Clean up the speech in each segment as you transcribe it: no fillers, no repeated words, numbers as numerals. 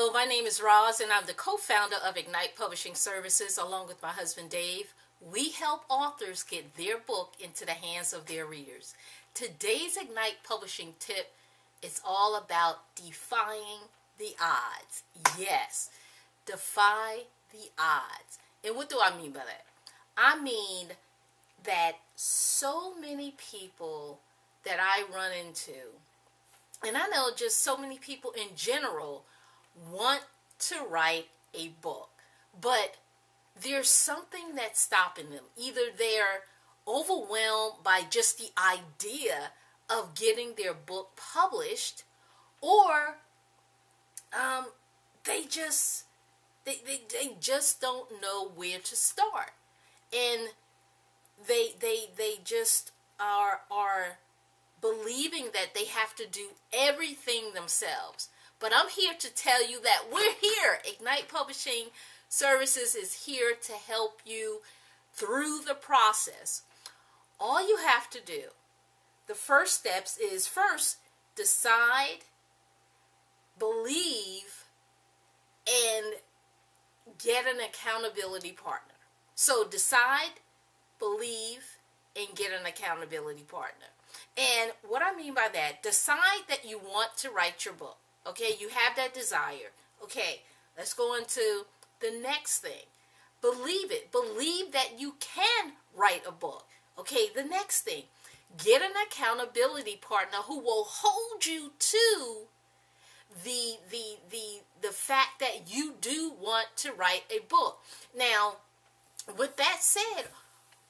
Hello, my name is Roz, and I'm the co-founder of Ignite Publishing Services along with my husband Dave. We help authors get their book into the hands of their readers. Today's Ignite Publishing tip is all about defying the odds. Yes, defy the odds. And what do I mean by that? I mean that so many people that I run into, and I know just so many people in general, want to write a book, but there's something that's stopping them. Either they're overwhelmed by just the idea of getting their book published, or they just don't know where to start, and they just are believing that they have to do everything themselves. But I'm here to tell you that we're here. Ignite Publishing Services is here to help you through the process. All you have to do, the first steps is first decide, believe, and get an accountability partner. So decide, believe, and get an accountability partner. And what I mean by that, decide that you want to write your book. Okay, you have that desire. Okay, let's go into the next thing. Believe it. Believe that you can write a book. Okay, the next thing. Get an accountability partner who will hold you to the fact that you do want to write a book. Now, with that said,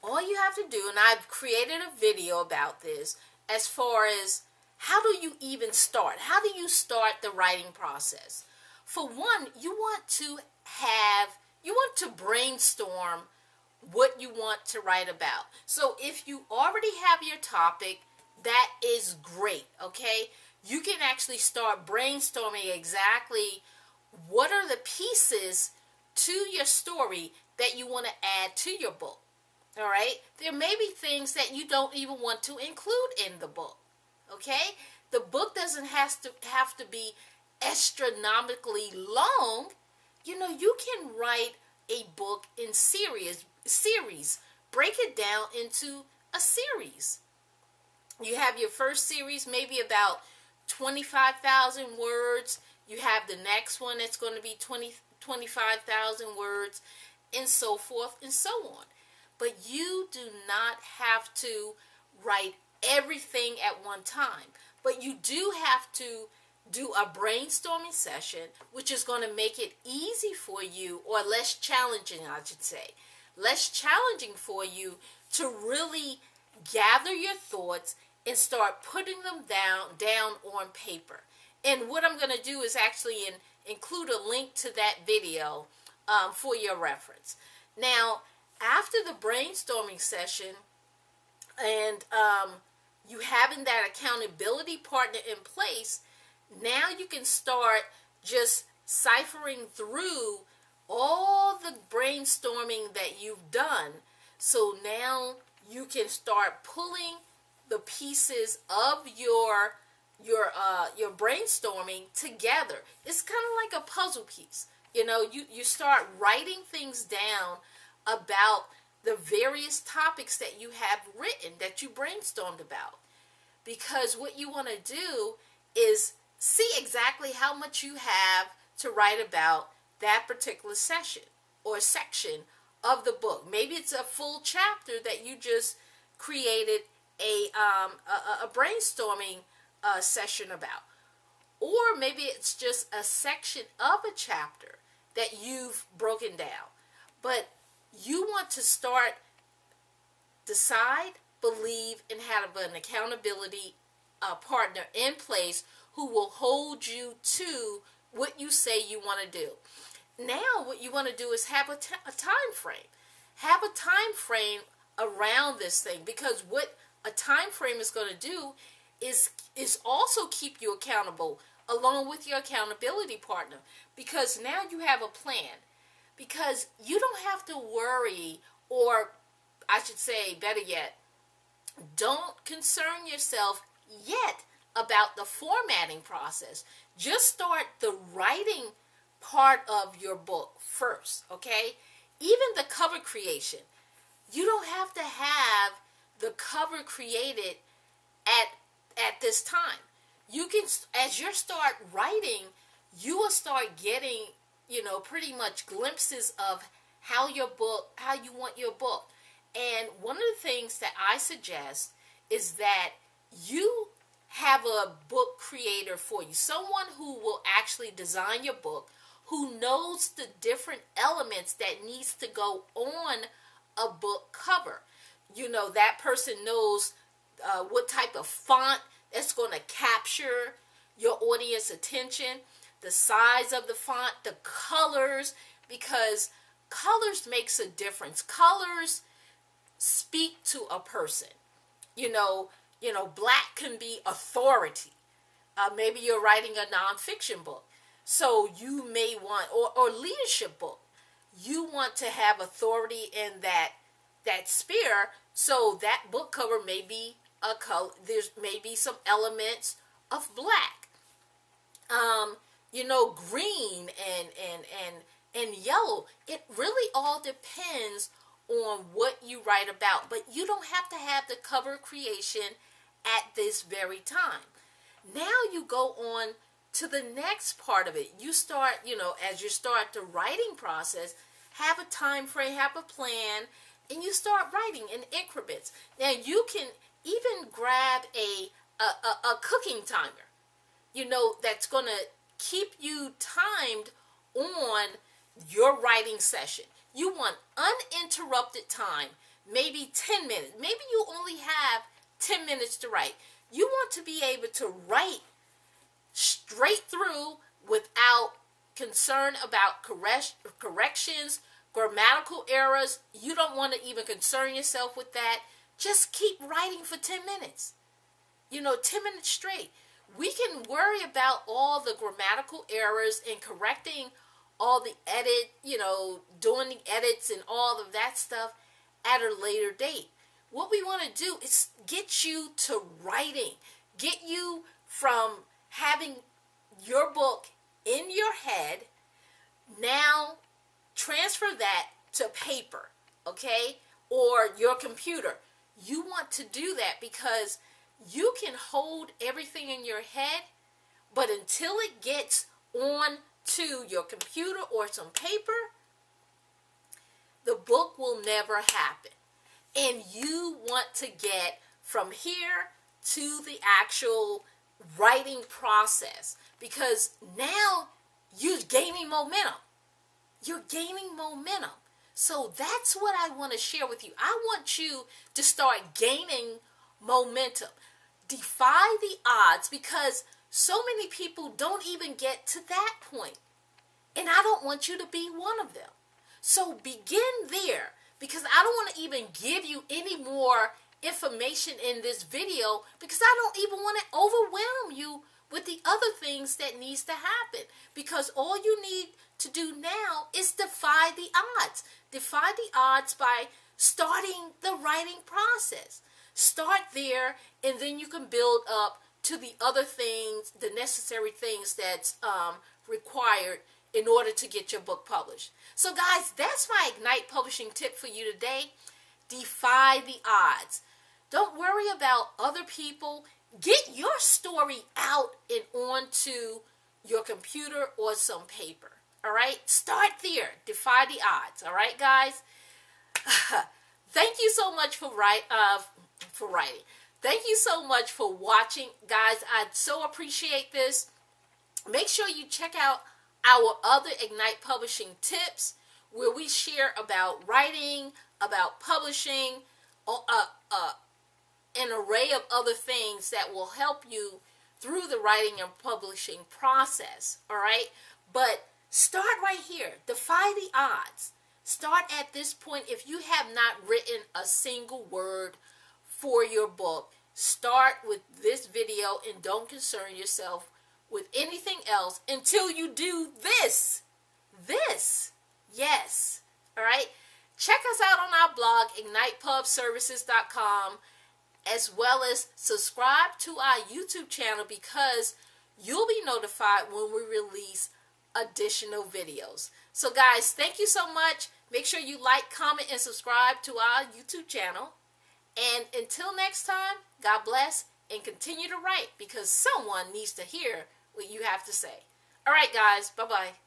all you have to do, and I've created a video about this, as far as how do you even start? How do you start the writing process? For one, you want to brainstorm what you want to write about. So if you already have your topic, that is great, okay? You can actually start brainstorming exactly what are the pieces to your story that you want to add to your book, all right? There may be things that you don't even want to include in the book. Okay, the book doesn't have to be astronomically long. You know, you can write a book in series. Break it down into a series. You have your first series, maybe about 25,000 words. You have the next one that's going to be 25,000 words, and so forth and so on. But you do not have to write everything at one time, but you do have to do a brainstorming session, which is going to make it easy for you, or less challenging, I should say, less challenging for you to really gather your thoughts and start putting them down on paper. And what I'm going to do is actually include a link to that video for your reference. Now, after the brainstorming session and you having that accountability partner in place, now you can start just ciphering through all the brainstorming that you've done. So now you can start pulling the pieces of your brainstorming together. It's kind of like a puzzle piece. You know, you start writing things down about the various topics that you have written, that you brainstormed about. Because what you want to do is see exactly how much you have to write about that particular session or section of the book. Maybe it's a full chapter that you just created a brainstorming session about. Or maybe it's just a section of a chapter that you've broken down. But you want to decide, believe, and have an accountability partner in place who will hold you to what you say you want to do. Now what you want to do is have a time frame. Have a time frame around this thing, because what a time frame is going to do is also keep you accountable along with your accountability partner, because now you have a plan. Because you don't have to worry, or I should say, better yet, don't concern yourself yet about the formatting process. Just start the writing part of your book first, okay? Even the cover creation. You don't have to have the cover created at this time. You can, as you start writing, you will start getting, pretty much glimpses of how you want your book. And one of the things that I suggest is that you have a book creator for you, someone who will actually design your book, who knows the different elements that needs to go on a book cover. That person knows what type of font that's going to capture your audience attention, the size of the font, the colors, because colors makes a difference. Colors speak to a person. Black can be authority. Maybe you're writing a nonfiction book, so you may want, or leadership book. You want to have authority in that sphere, so that book cover may be a color. There's maybe some elements of black, green and yellow. It really all depends on what you write about, but you don't have to have the cover creation at this very time. Now you go on to the next part of it. You start, as you start the writing process, have a time frame, have a plan, and you start writing in increments. Now you can even grab a cooking timer, that's going to keep you timed on your writing session. You want uninterrupted time, maybe 10 minutes. Maybe you only have 10 minutes to write. You want to be able to write straight through without concern about corrections, grammatical errors. You don't want to even concern yourself with that. Just keep writing for 10 minutes. 10 minutes straight. We can worry about all the grammatical errors and correcting all the doing the edits and all of that stuff at a later date. What we want to do is get you to writing, get you from having your book in your head, now transfer that to paper, okay, or your computer. You want to do that because you can hold everything in your head, but until it gets on to your computer or some paper, the book will never happen. And you want to get from here to the actual writing process, because now you're gaining momentum. You're gaining momentum. So that's what I want to share with you. I want you to start gaining momentum. Defy the odds, because so many people don't even get to that point. And I don't want you to be one of them. So begin there, because I don't want to even give you any more information in this video, because I don't even want to overwhelm you with the other things that needs to happen, because all you need to do now is defy the odds. Defy the odds by starting the writing process. Start there, and then you can build up to the other things, the necessary things that's required in order to get your book published. So guys, that's my Ignite Publishing tip for you today. Defy the odds. Don't worry about other people. Get your story out and onto your computer or some paper. All right? Start there. Defy the odds. All right, guys? Thank you so much for writing. Thank you so much for watching. Guys, I so appreciate this. Make sure you check out our other Ignite Publishing tips, where we share about writing, about publishing, an array of other things that will help you through the writing and publishing process. All right? But start right here. Defy the odds. Start at this point. If you have not written a single word for your book, start with this video and don't concern yourself with anything else until you do this. Yes. All right? Check us out on our blog, ignitepubservices.com, as well as subscribe to our YouTube channel, because you'll be notified when we release additional videos. So guys, thank you so much. Make sure you like, comment, and subscribe to our YouTube channel. And until next time, God bless, and continue to write, because someone needs to hear what you have to say. All right, guys. Bye-bye.